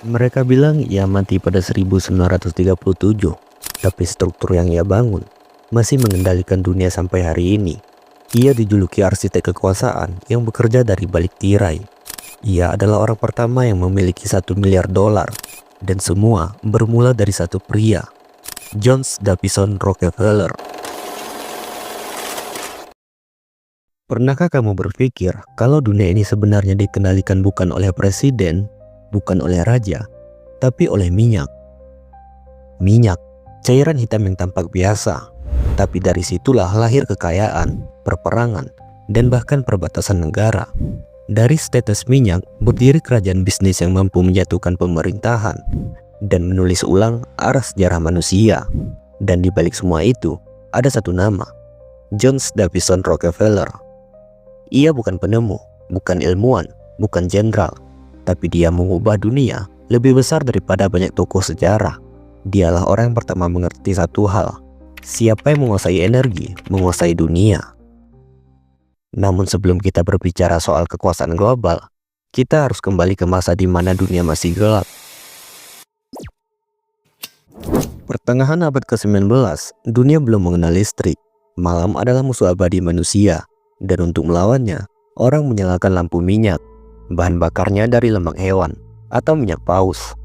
Mereka bilang ia mati pada 1937, tapi struktur yang ia bangun masih mengendalikan dunia sampai hari ini. Ia dijuluki arsitek kekuasaan yang bekerja dari balik tirai. Ia adalah orang pertama yang memiliki $1 miliar, dan semua bermula dari satu pria, John Davison Rockefeller. Pernahkah kamu berpikir kalau dunia ini sebenarnya dikendalikan bukan oleh presiden, bukan oleh raja, tapi oleh minyak? Minyak, cairan hitam yang tampak biasa, tapi dari situlah lahir kekayaan, perperangan, dan bahkan perbatasan negara. Dari setetes minyak berdiri kerajaan bisnis yang mampu menjatuhkan pemerintahan dan menulis ulang arah sejarah manusia. Dan di balik semua itu ada satu nama, John Davison Rockefeller. Ia bukan penemu, bukan ilmuwan, bukan jenderal, tapi dia mengubah dunia lebih besar daripada banyak tokoh sejarah. Dialah orang yang pertama mengerti satu hal: siapa yang menguasai energi, menguasai dunia. Namun sebelum kita berbicara soal kekuasaan global, kita harus kembali ke masa di mana dunia masih gelap. Pertengahan abad ke-19, dunia belum mengenal listrik. Malam adalah musuh abadi manusia. Dan untuk melawannya, orang menyalakan lampu minyak. Bahan bakarnya dari lemak hewan atau minyak paus.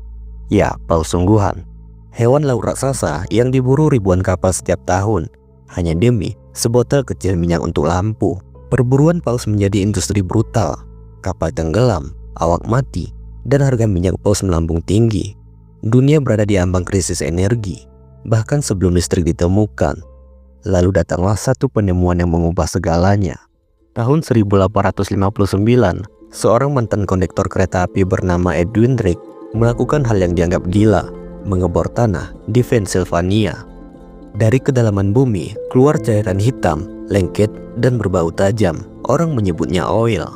Ya, paus sungguhan. Hewan laut raksasa yang diburu ribuan kapal setiap tahun hanya demi sebotol kecil minyak untuk lampu. Perburuan paus menjadi industri brutal. Kapal tenggelam, awak mati, dan harga minyak paus melambung tinggi. Dunia berada di ambang krisis energi, bahkan sebelum listrik ditemukan. Lalu datanglah satu penemuan yang mengubah segalanya. Tahun 1859, seorang mantan kondektor kereta api bernama Edwin Drake melakukan hal yang dianggap gila, mengebor tanah di Pennsylvania. Dari kedalaman bumi keluar cairan hitam, lengket, dan berbau tajam. Orang menyebutnya oil.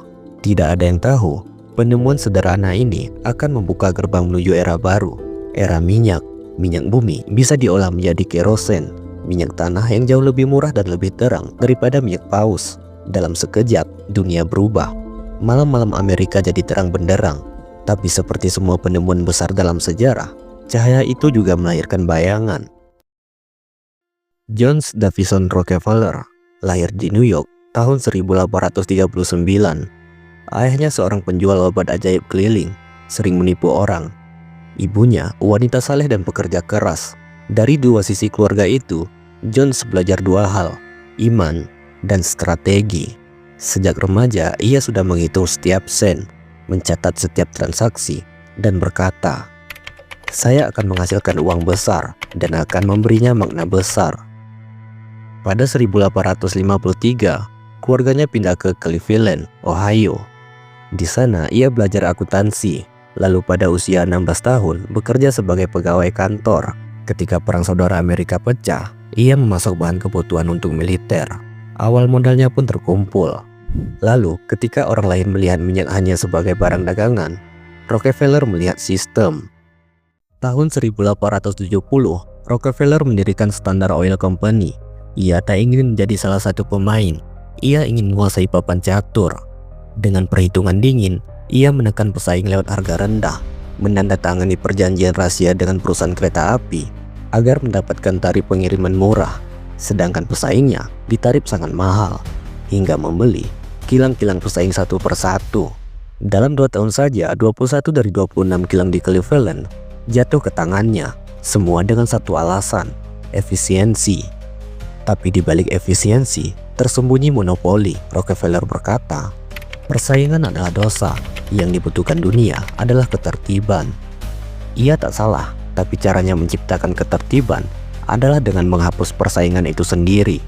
Tidak ada yang tahu, penemuan sederhana ini akan membuka gerbang menuju era baru, era minyak. Minyak bumi bisa diolah menjadi kerosen, minyak tanah yang jauh lebih murah dan lebih terang daripada minyak paus. Dalam sekejap, dunia berubah. Malam-malam Amerika jadi terang benderang. Tapi seperti semua penemuan besar dalam sejarah, cahaya itu juga melahirkan bayangan. John Davison Rockefeller lahir di New York tahun 1839. Ayahnya seorang penjual obat ajaib keliling, sering menipu orang. Ibunya wanita saleh dan pekerja keras. Dari dua sisi keluarga itu, John belajar dua hal, iman dan strategi. Sejak remaja, ia sudah menghitung setiap sen, mencatat setiap transaksi, dan berkata, "Saya akan menghasilkan uang besar dan akan memberinya makna besar." Pada 1853, keluarganya pindah ke Cleveland, Ohio. Di sana ia belajar akuntansi, lalu pada usia 16 tahun bekerja sebagai pegawai kantor. Ketika Perang Saudara Amerika pecah, ia memasok bahan kebutuhan untuk militer. Awal modalnya pun terkumpul. Lalu ketika orang lain melihat minyak hanya sebagai barang dagangan, Rockefeller melihat sistem. Tahun 1870, Rockefeller mendirikan Standard Oil Company. Ia tak ingin menjadi salah satu pemain. Ia ingin menguasai papan catur. Dengan perhitungan dingin, ia menekan pesaing lewat harga rendah, menandatangani perjanjian rahasia dengan perusahaan kereta api agar mendapatkan tarif pengiriman murah, sedangkan pesaingnya ditarif sangat mahal, hingga membeli kilang-kilang pesaing satu persatu. Dalam 2 tahun saja, 21 dari 26 kilang di Cleveland jatuh ke tangannya, semua dengan satu alasan, efisiensi. Tapi di balik efisiensi tersembunyi monopoli. Rockefeller berkata, persaingan adalah dosa, yang dibutuhkan dunia adalah ketertiban. Ia tak salah, tapi caranya menciptakan ketertiban adalah dengan menghapus persaingan itu sendiri.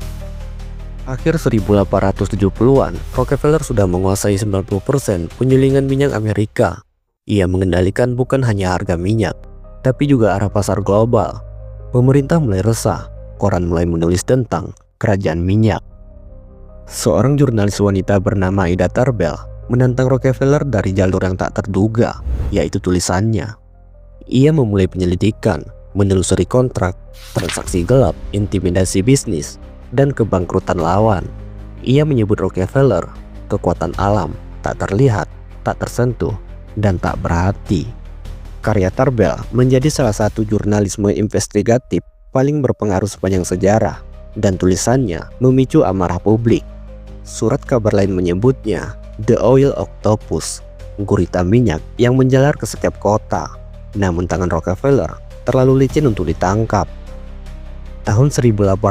Akhir 1870-an, Rockefeller sudah menguasai 90% penyulingan minyak Amerika. Ia mengendalikan bukan hanya harga minyak, tapi juga arah pasar global. Pemerintah mulai resah, koran mulai menulis tentang kerajaan minyak. Seorang jurnalis wanita bernama Ida Tarbell menantang Rockefeller dari jalur yang tak terduga, yaitu tulisannya. Ia memulai penyelidikan, menelusuri kontrak, transaksi gelap, intimidasi bisnis, dan kebangkrutan lawan. Ia menyebut Rockefeller kekuatan alam, tak terlihat, tak tersentuh, dan tak berhati. Karya Tarbell menjadi salah satu jurnalisme investigatif paling berpengaruh sepanjang sejarah, dan tulisannya memicu amarah publik. Surat kabar lain menyebutnya The Oil Octopus, gurita minyak yang menjalar ke setiap kota. Namun tangan Rockefeller terlalu licin untuk ditangkap. Tahun 1882,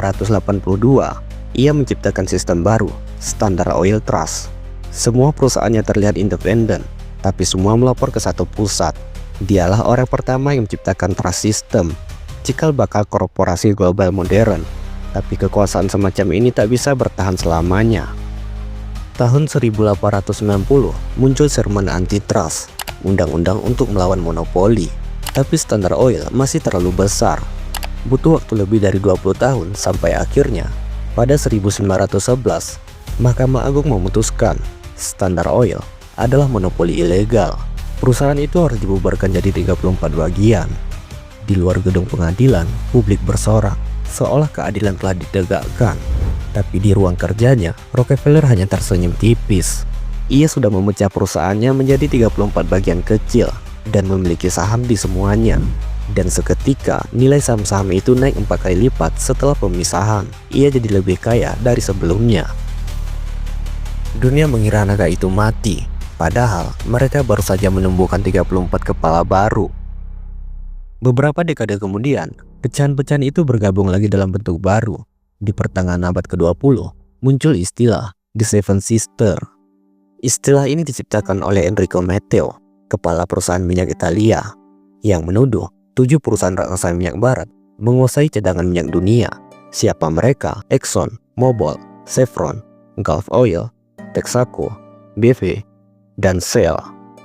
ia menciptakan sistem baru, Standard Oil Trust. Semua perusahaannya terlihat independen, tapi semua melapor ke satu pusat. Dialah orang pertama yang menciptakan trust system, cikal bakal korporasi global modern. Tapi kekuasaan semacam ini tak bisa bertahan selamanya. Tahun 1890 muncul Sherman Antitrust, undang-undang untuk melawan monopoli. Tapi Standard Oil masih terlalu besar. Butuh waktu lebih dari 20 tahun sampai akhirnya pada 1911 Mahkamah Agung memutuskan Standard Oil adalah monopoli ilegal. Perusahaan itu harus dibubarkan jadi 34 bagian. Di luar gedung pengadilan, publik bersorak seolah keadilan telah ditegakkan. Tapi di ruang kerjanya, Rockefeller hanya tersenyum tipis. Ia sudah memecah perusahaannya menjadi 34 bagian kecil dan memiliki saham di semuanya. Dan seketika nilai saham-saham itu naik 4 kali lipat setelah pemisahan. Ia jadi lebih kaya dari sebelumnya. Dunia mengira naga itu mati. Padahal mereka baru saja menumbuhkan 34 kepala baru. Beberapa dekade kemudian, pecahan-pecahan itu bergabung lagi dalam bentuk baru. Di pertengahan abad ke-20, muncul istilah The Seven Sisters. Istilah ini diciptakan oleh Enrico Matteo, kepala perusahaan minyak Italia, yang menuduh 7 perusahaan raksasa minyak barat menguasai cadangan minyak dunia. Siapa mereka? Exxon, Mobil, Chevron, Gulf Oil, Texaco, BP, dan Shell.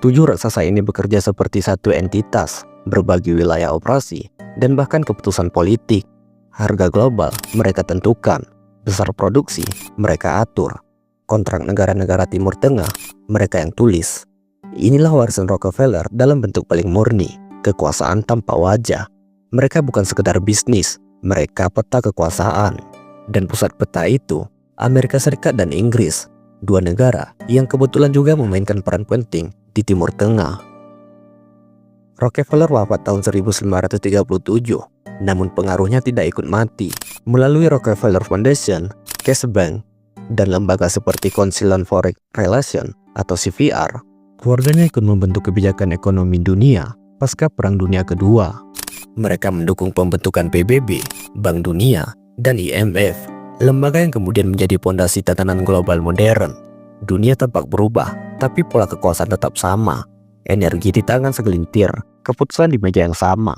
7 raksasa ini bekerja seperti satu entitas, berbagi wilayah operasi, dan bahkan keputusan politik. Harga global mereka tentukan, besar produksi mereka atur, kontrak negara-negara Timur Tengah mereka yang tulis. Inilah warisan Rockefeller dalam bentuk paling murni, kekuasaan tanpa wajah. Mereka bukan sekedar bisnis, mereka peta kekuasaan. Dan pusat peta itu Amerika Serikat dan Inggris, 2 negara yang kebetulan juga memainkan peran penting di Timur Tengah. Rockefeller wafat tahun 1937, namun pengaruhnya tidak ikut mati. Melalui Rockefeller Foundation, Cash Bank, dan lembaga seperti Council on Foreign Relations atau CVR, keluarganya ikut membentuk kebijakan ekonomi dunia pasca Perang Dunia Kedua. Mereka mendukung pembentukan PBB, Bank Dunia, dan IMF, lembaga yang kemudian menjadi pondasi tatanan global modern. Dunia tampak berubah, tapi pola kekuasaan tetap sama. Energi di tangan segelintir, keputusan di meja yang sama.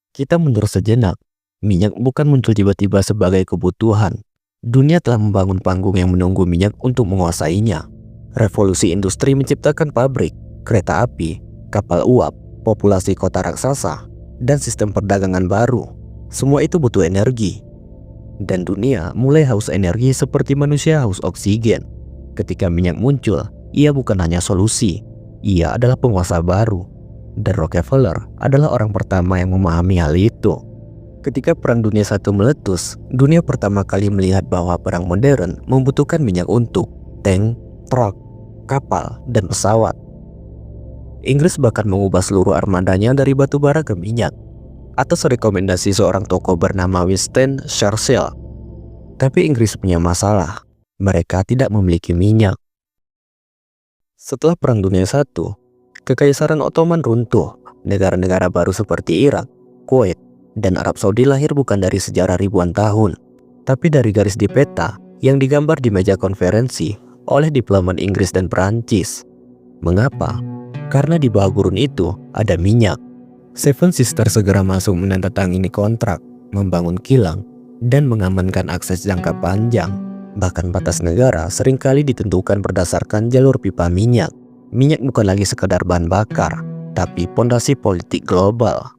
Kita mundur sejenak. Minyak bukan muncul tiba-tiba sebagai kebutuhan. Dunia telah membangun panggung yang menunggu minyak untuk menguasainya. Revolusi industri menciptakan pabrik, kereta api, kapal uap, populasi kota raksasa, dan sistem perdagangan baru. Semua itu butuh energi. Dan dunia mulai haus energi seperti manusia haus oksigen. Ketika minyak muncul, ia bukan hanya solusi, ia adalah penguasa baru. Dan Rockefeller adalah orang pertama yang memahami hal itu. Ketika Perang Dunia I meletus, dunia pertama kali melihat bahwa perang modern membutuhkan minyak untuk tank, truk, kapal, dan pesawat. Inggris bahkan mengubah seluruh armadanya dari batu bara ke minyak, atas rekomendasi seorang tokoh bernama Winston Churchill. Tapi Inggris punya masalah, mereka tidak memiliki minyak. Setelah Perang Dunia I, Kekaisaran Ottoman runtuh. Negara-negara baru seperti Irak, Kuwait, dan Arab Saudi lahir bukan dari sejarah ribuan tahun, tapi dari garis di peta yang digambar di meja konferensi oleh diplomat Inggris dan Perancis. Mengapa? Karena di bawah gurun itu ada minyak. Seven Sisters segera masuk menandatangani kontrak, membangun kilang, dan mengamankan akses jangka panjang. Bahkan batas negara seringkali ditentukan berdasarkan jalur pipa minyak. Minyak bukan lagi sekedar bahan bakar, tapi pondasi politik global.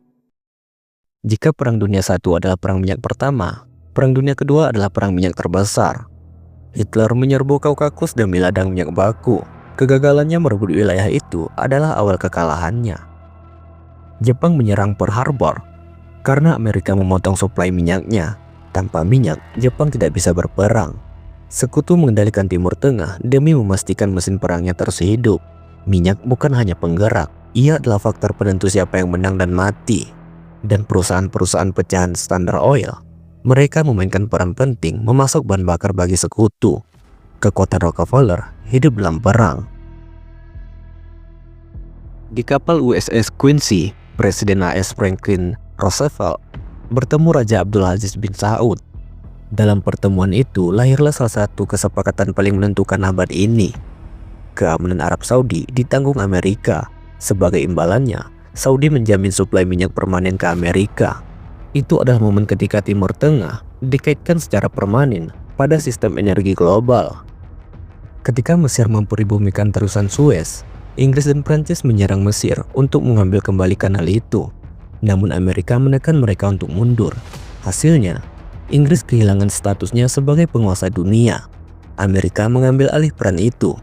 Jika Perang Dunia I adalah perang minyak pertama, Perang Dunia Kedua adalah perang minyak terbesar. Hitler menyerbu Kaukasus demi ladang minyak baku. Kegagalannya merebut wilayah itu adalah awal kekalahannya. Jepang menyerang Pearl Harbor karena Amerika memotong suplai minyaknya. Tanpa minyak, Jepang tidak bisa berperang. Sekutu mengendalikan Timur Tengah demi memastikan mesin perangnya terus hidup. Minyak bukan hanya penggerak, Ia adalah faktor penentu siapa yang menang dan mati. Dan perusahaan-perusahaan pecahan Standard Oil, mereka memainkan peran penting memasok bahan bakar bagi sekutu. Kekuatan Rockefeller hidup dalam perang. Di kapal USS Quincy, Presiden AS Franklin Roosevelt bertemu Raja Abdul Aziz bin Saud. Dalam pertemuan itu lahirlah salah satu kesepakatan paling menentukan abad ini. Keamanan Arab Saudi ditanggung Amerika. Sebagai imbalannya, Saudi menjamin suplai minyak permanen ke Amerika. Itu adalah momen ketika Timur Tengah dikaitkan secara permanen pada sistem energi global. Ketika Mesir mempribumikan terusan Suez, Inggris dan Prancis menyerang Mesir untuk mengambil kembali kanal itu. Namun Amerika menekan mereka untuk mundur. Hasilnya, Inggris kehilangan statusnya sebagai penguasa dunia. Amerika mengambil alih peran itu.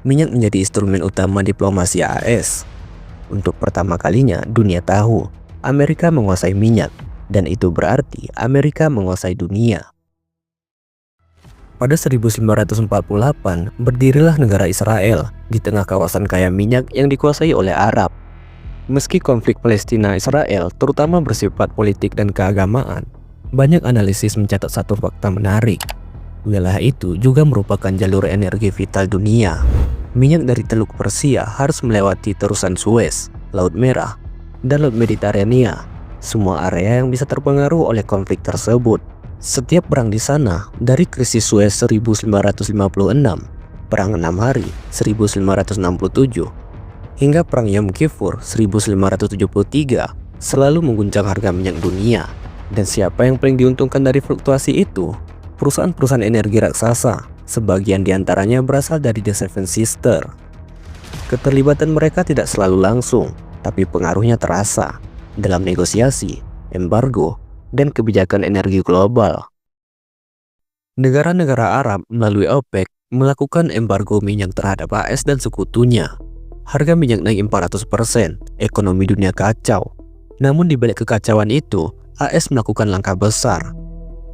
Minyak menjadi instrumen utama diplomasi AS. Untuk pertama kalinya dunia tahu Amerika menguasai minyak, dan itu berarti Amerika menguasai dunia. Pada 1948, berdirilah negara Israel di tengah kawasan kaya minyak yang dikuasai oleh Arab. Meski konflik Palestina-Israel terutama bersifat politik dan keagamaan, banyak analisis mencatat satu fakta menarik. Wilayah itu juga merupakan jalur energi vital dunia. Minyak dari Teluk Persia harus melewati terusan Suez, Laut Merah, dan Laut Mediterania. Semua area yang bisa terpengaruh oleh konflik tersebut. Setiap perang di sana, dari krisis Suez 1956, Perang 6 Hari 1967, hingga Perang Yom Kippur 1573, selalu mengguncang harga minyak dunia. Dan siapa yang paling diuntungkan dari fluktuasi itu? Perusahaan-perusahaan energi raksasa, sebagian diantaranya berasal dari The Seven Sisters. Keterlibatan mereka tidak selalu langsung, tapi pengaruhnya terasa dalam negosiasi, embargo, dan kebijakan energi global. Negara-negara Arab melalui OPEC melakukan embargo minyak terhadap AS dan sekutunya. Harga minyak naik 400%, ekonomi dunia kacau. Namun di balik kekacauan itu, AS melakukan langkah besar,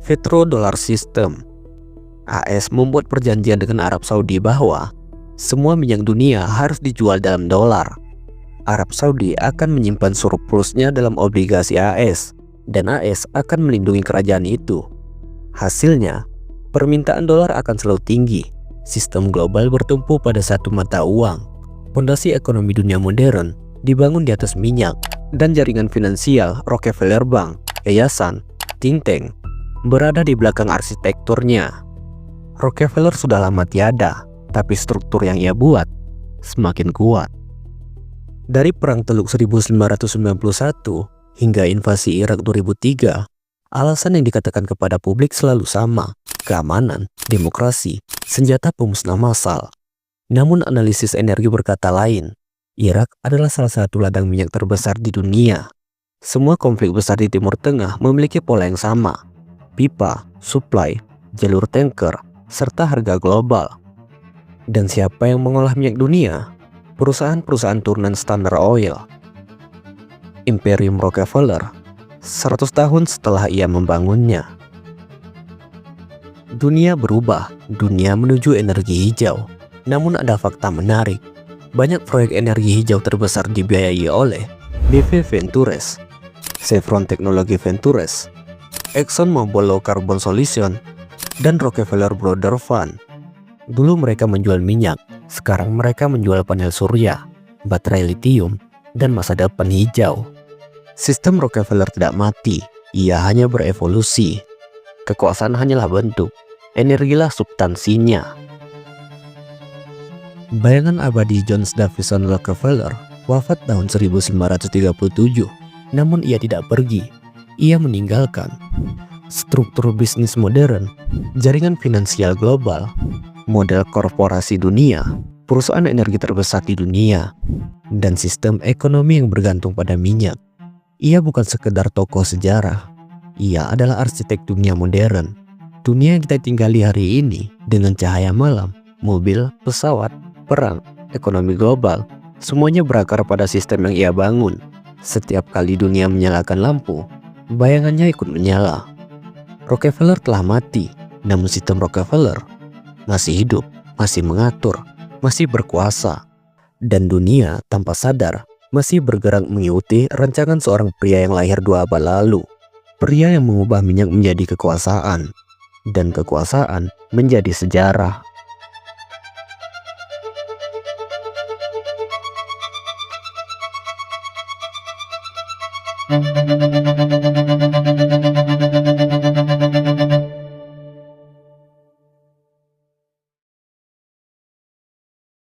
Petrodollar System. AS membuat perjanjian dengan Arab Saudi bahwa semua minyak dunia harus dijual dalam dolar. Arab Saudi akan menyimpan surplusnya dalam obligasi AS, dan AS akan melindungi kerajaan itu. Hasilnya, permintaan dolar akan selalu tinggi. Sistem global bertumpu pada satu mata uang. Fondasi ekonomi dunia modern dibangun di atas minyak, dan jaringan finansial Rockefeller Bank, yayasan, think tank, berada di belakang arsitekturnya. Rockefeller sudah lama tiada, tapi struktur yang ia buat semakin kuat. Dari Perang Teluk 1991 hingga invasi Irak 2003, alasan yang dikatakan kepada publik selalu sama: keamanan, demokrasi, senjata pemusnah massal. Namun analisis energi berkata lain. Irak adalah salah satu ladang minyak terbesar di dunia. Semua konflik besar di Timur Tengah memiliki pola yang sama: pipa, supply, jalur tanker, serta harga global. Dan siapa yang mengolah minyak dunia? Perusahaan-perusahaan turunan Standard Oil. Imperium Rockefeller 100 tahun setelah ia membangunnya. Dunia berubah, dunia menuju energi hijau. Namun ada fakta menarik. Banyak proyek energi hijau terbesar dibiayai oleh BV Ventures, Chevron Technology Ventures, ExxonMobil Low Carbon Solution, dan Rockefeller Brothers Fund. Dulu mereka menjual minyak, sekarang mereka menjual panel surya, baterai litium, dan masa depan hijau. Sistem Rockefeller tidak mati, ia hanya berevolusi. Kekuasaan hanyalah bentuk, energilah substansinya. Bayangan abadi John Davison Rockefeller wafat tahun 1937, namun ia tidak pergi. Ia meninggalkan struktur bisnis modern, jaringan finansial global, model korporasi dunia, perusahaan energi terbesar di dunia, dan sistem ekonomi yang bergantung pada minyak. Ia bukan sekedar tokoh sejarah, ia adalah arsitek dunia modern. Dunia yang kita tinggali hari ini dengan cahaya malam, mobil, pesawat, perang, ekonomi global, semuanya berakar pada sistem yang ia bangun. Setiap kali dunia menyalakan lampu, bayangannya ikut menyala. Rockefeller telah mati, namun sistem Rockefeller masih hidup, masih mengatur, masih berkuasa. Dan dunia tanpa sadar masih bergerak mengikuti rancangan seorang pria yang lahir 2 abad lalu. Pria yang mengubah minyak menjadi kekuasaan, dan kekuasaan menjadi sejarah.